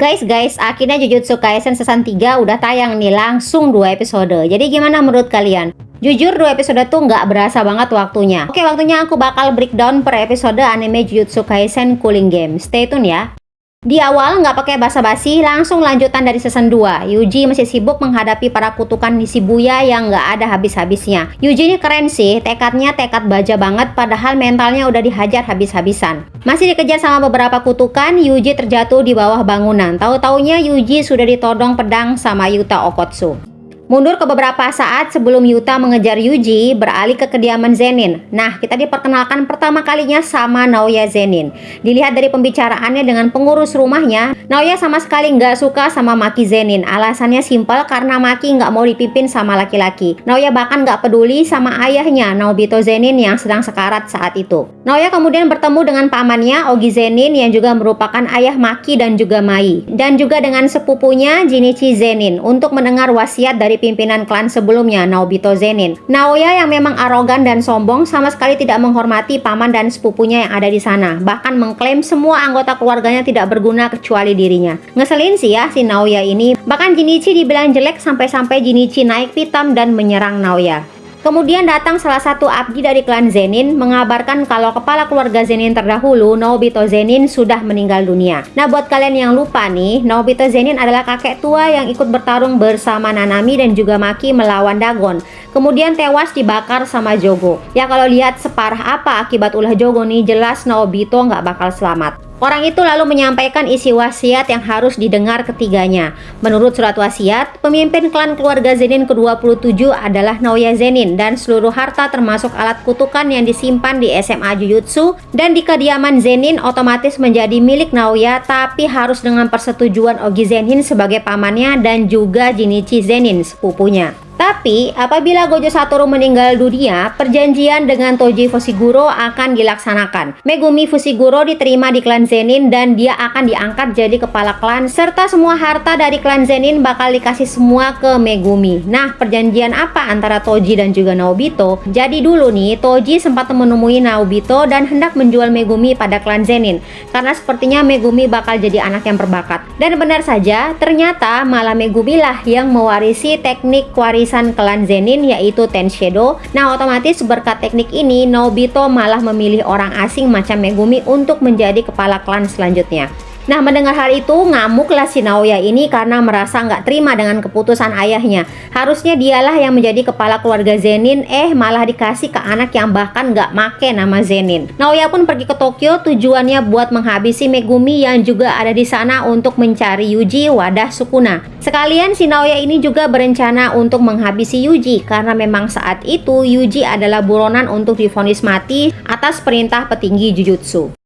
Guys, akhirnya Jujutsu Kaisen season 3 udah tayang nih, langsung 2 episode. Jadi gimana menurut kalian? Jujur 2 episode tuh nggak berasa banget waktunya. Oke, waktunya aku bakal breakdown per episode anime Jujutsu Kaisen Cooling Game. Stay tune ya. Di awal nggak pakai basa-basi, langsung lanjutan dari season 2. Yuji masih sibuk menghadapi para kutukan di Shibuya yang nggak ada habis-habisnya. Yuji ini keren sih, tekadnya tekad baja banget, padahal mentalnya udah dihajar habis-habisan. Masih dikejar sama beberapa kutukan, Yuji terjatuh di bawah bangunan. Tahu-taunya Yuji sudah ditodong pedang sama Yuta Okkotsu. Mundur ke beberapa saat sebelum Yuta mengejar Yuji, beralih ke kediaman Zenin. Nah, kita diperkenalkan pertama kalinya sama Naoya Zenin. Dilihat dari pembicaraannya dengan pengurus rumahnya, Naoya sama sekali nggak suka sama Maki Zenin. Alasannya simpel karena Maki nggak mau dipimpin sama laki-laki. Naoya bahkan nggak peduli sama ayahnya, Naobito Zenin yang sedang sekarat saat itu. Naoya kemudian bertemu dengan pamannya, Ogi Zenin, yang juga merupakan ayah Maki dan juga Mai. Dan juga dengan sepupunya, Jinichi Zenin, untuk mendengar wasiat dari pimpinan klan sebelumnya, Naobito Zenin. Naoya yang memang arogan dan sombong sama sekali tidak menghormati paman dan sepupunya yang ada di sana. Bahkan mengklaim semua anggota keluarganya tidak berguna kecuali dirinya. Ngeselin sih ya si Naoya ini. Bahkan Jinichi dibilang jelek sampai-sampai Jinichi naik pitam dan menyerang Naoya. Kemudian datang salah satu abdi dari klan Zenin mengabarkan kalau kepala keluarga Zenin terdahulu, Naobito Zenin, sudah meninggal dunia. Nah, buat kalian yang lupa nih, Naobito Zenin adalah kakek tua yang ikut bertarung bersama Nanami dan juga Maki melawan Dagon. Kemudian tewas dibakar sama Jogo. Ya kalau lihat separah apa akibat ulah Jogo nih, jelas Naobito nggak bakal selamat. Orang itu lalu menyampaikan isi wasiat yang harus didengar ketiganya. Menurut surat wasiat, pemimpin klan keluarga Zenin ke-27 adalah Naoya Zenin, dan seluruh harta termasuk alat kutukan yang disimpan di SMA Jujutsu dan di kediaman Zenin otomatis menjadi milik Naoya, tapi harus dengan persetujuan Ogi Zenin sebagai pamannya dan juga Jinichi Zenin, sepupunya. Tapi, apabila Gojo Satoru meninggal dunia, perjanjian dengan Toji Fushiguro akan dilaksanakan. Megumi Fushiguro diterima di klan Zenin dan dia akan diangkat jadi kepala klan, serta semua harta dari klan Zenin bakal dikasih semua ke Megumi. Nah, perjanjian apa antara Toji dan juga Naobito? Jadi dulu nih, Toji sempat menemui Naobito dan hendak menjual Megumi pada klan Zenin, karena sepertinya Megumi bakal jadi anak yang berbakat. Dan benar saja, ternyata malah Megumi lah yang mewarisi teknik warisan klan Zenin, yaitu Tenshido. Nah, otomatis berkat teknik ini, Naobito malah memilih orang asing macam Megumi untuk menjadi kepala klan selanjutnya. Nah, mendengar hal itu, ngamuklah si Naoya ini karena merasa nggak terima dengan keputusan ayahnya. Harusnya dialah yang menjadi kepala keluarga Zenin, malah dikasih ke anak yang bahkan nggak make nama Zenin. Naoya pun pergi ke Tokyo, tujuannya buat menghabisi Megumi yang juga ada di sana untuk mencari Yuji, wadah Sukuna. Sekalian si Naoya ini juga berencana untuk menghabisi Yuji, karena memang saat itu Yuji adalah buronan untuk divonis mati atas perintah petinggi Jujutsu.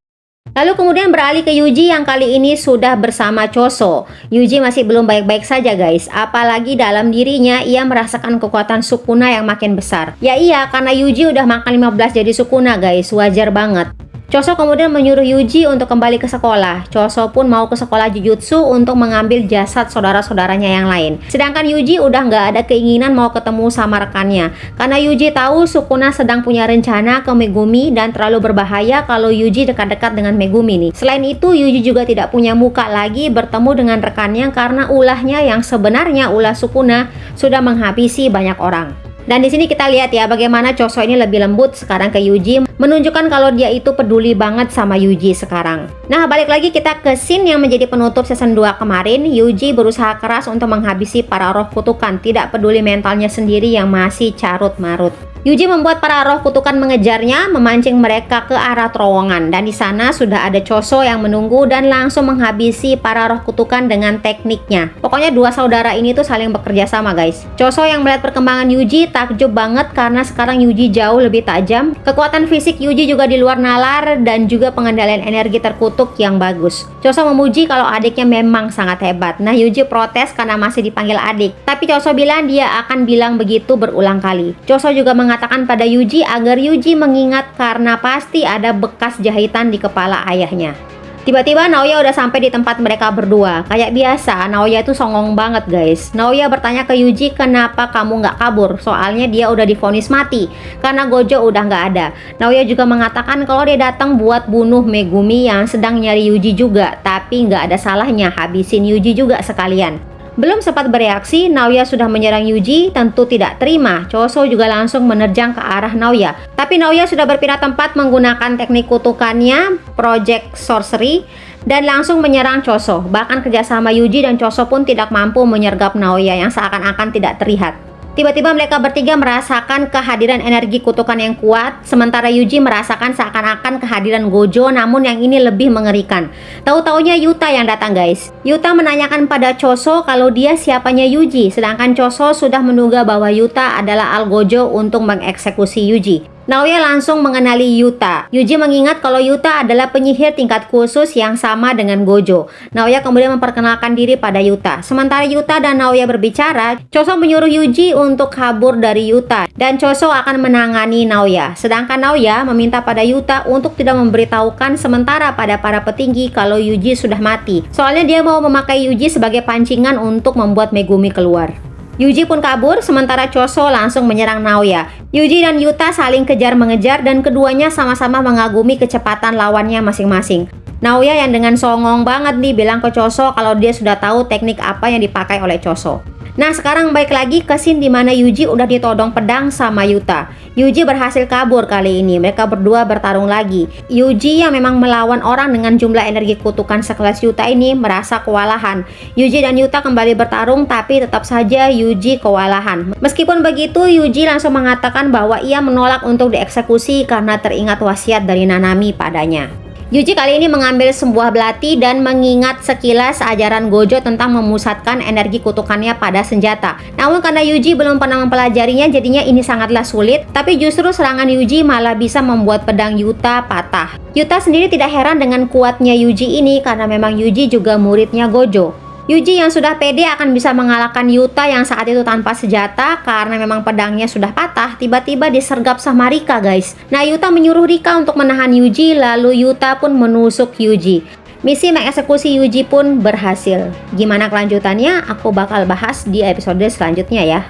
Lalu kemudian beralih ke Yuji yang kali ini sudah bersama Choso. Yuji masih belum baik-baik saja guys, apalagi dalam dirinya ia merasakan kekuatan Sukuna yang makin besar. Ya iya, karena Yuji udah makan 15 jadi Sukuna guys, wajar banget. Choso kemudian menyuruh Yuji untuk kembali ke sekolah. Choso pun mau ke sekolah Jujutsu untuk mengambil jasad saudara-saudaranya yang lain. Sedangkan Yuji udah nggak ada keinginan mau ketemu sama rekannya. Karena Yuji tahu Sukuna sedang punya rencana ke Megumi dan terlalu berbahaya kalau Yuji dekat-dekat dengan Megumi nih. Selain itu, Yuji juga tidak punya muka lagi bertemu dengan rekannya karena ulahnya yang sebenarnya ulah Sukuna sudah menghabisi banyak orang. Dan di sini kita lihat ya bagaimana Choso ini lebih lembut sekarang ke Yuji, menunjukkan kalau dia itu peduli banget sama Yuji sekarang. Nah, balik lagi kita ke scene yang menjadi penutup season 2 kemarin. Yuji berusaha keras untuk menghabisi para roh kutukan, tidak peduli mentalnya sendiri yang masih carut-marut. Yuji membuat para roh kutukan mengejarnya, memancing mereka ke arah terowongan, dan di sana sudah ada Choso yang menunggu dan langsung menghabisi para roh kutukan dengan tekniknya. Pokoknya dua saudara ini tuh saling bekerja sama guys. Choso yang melihat perkembangan Yuji takjub banget karena sekarang Yuji jauh lebih tajam. Kekuatan fisik Yuji juga di luar nalar dan juga pengendalian energi terkutuk yang bagus. Choso memuji kalau adiknya memang sangat hebat. Nah, Yuji protes karena masih dipanggil adik, tapi Choso bilang dia akan bilang begitu berulang kali. Choso juga mengatakan pada Yuji agar Yuji mengingat karena pasti ada bekas jahitan di kepala ayahnya. Tiba-tiba Naoya udah sampai di tempat mereka berdua. Kayak biasa, Naoya itu songong banget guys. Naoya bertanya ke Yuji kenapa kamu nggak kabur. Soalnya dia udah divonis mati karena Gojo udah nggak ada. Naoya juga mengatakan kalau dia datang buat bunuh Megumi yang sedang nyari Yuji juga. Tapi nggak ada salahnya habisin Yuji juga sekalian. Belum sempat bereaksi, Naoya sudah menyerang Yuji, tentu tidak terima. Choso juga langsung menerjang ke arah Naoya. Tapi Naoya sudah berpindah tempat menggunakan teknik kutukannya, Project Sorcery, dan langsung menyerang Choso. Bahkan kerjasama Yuji dan Choso pun tidak mampu menyergap Naoya yang seakan-akan tidak terlihat. Tiba-tiba mereka bertiga merasakan kehadiran energi kutukan yang kuat, sementara Yuji merasakan seakan-akan kehadiran Gojo, namun yang ini lebih mengerikan. Tahu-taunya Yuta yang datang guys. Yuta menanyakan pada Choso kalau dia siapanya Yuji, sedangkan Choso sudah menduga bahwa Yuta adalah Algojo untuk mengeksekusi Yuji. Naoya langsung mengenali Yuta. Yuji mengingat kalau Yuta adalah penyihir tingkat khusus yang sama dengan Gojo. Naoya kemudian memperkenalkan diri pada Yuta. Sementara Yuta dan Naoya berbicara, Choso menyuruh Yuji untuk kabur dari Yuta dan Choso akan menangani Naoya. Sedangkan Naoya meminta pada Yuta untuk tidak memberitahukan sementara pada para petinggi kalau Yuji sudah mati. Soalnya dia mau memakai Yuji sebagai pancingan untuk membuat Megumi keluar. Yuji pun kabur, sementara Choso langsung menyerang Naoya. Yuji dan Yuta saling kejar-mengejar dan keduanya sama-sama mengagumi kecepatan lawannya masing-masing. Naoya yang dengan songong banget nih bilang ke Choso kalau dia sudah tahu teknik apa yang dipakai oleh Choso. Nah sekarang balik lagi ke scene dimana Yuji udah ditodong pedang sama Yuta. Yuji berhasil kabur kali ini, mereka berdua bertarung lagi. Yuji yang memang melawan orang dengan jumlah energi kutukan sekelas Yuta ini merasa kewalahan. Yuji dan Yuta kembali bertarung tapi tetap saja Yuji kewalahan. Meskipun begitu Yuji langsung mengatakan bahwa ia menolak untuk dieksekusi karena teringat wasiat dari Nanami padanya. Yuji kali ini mengambil sebuah belati dan mengingat sekilas ajaran Gojo tentang memusatkan energi kutukannya pada senjata. Namun karena Yuji belum pernah mempelajarinya, jadinya ini sangatlah sulit. Tapi justru serangan Yuji malah bisa membuat pedang Yuta patah. Yuta sendiri tidak heran dengan kuatnya Yuji ini karena memang Yuji juga muridnya Gojo. Yuji yang sudah pede akan bisa mengalahkan Yuta yang saat itu tanpa senjata karena memang pedangnya sudah patah, tiba-tiba disergap sama Rika guys. Nah Yuta menyuruh Rika untuk menahan Yuji, lalu Yuta pun menusuk Yuji. Misi mengeksekusi Yuji pun berhasil. Gimana kelanjutannya? Aku bakal bahas di episode selanjutnya ya.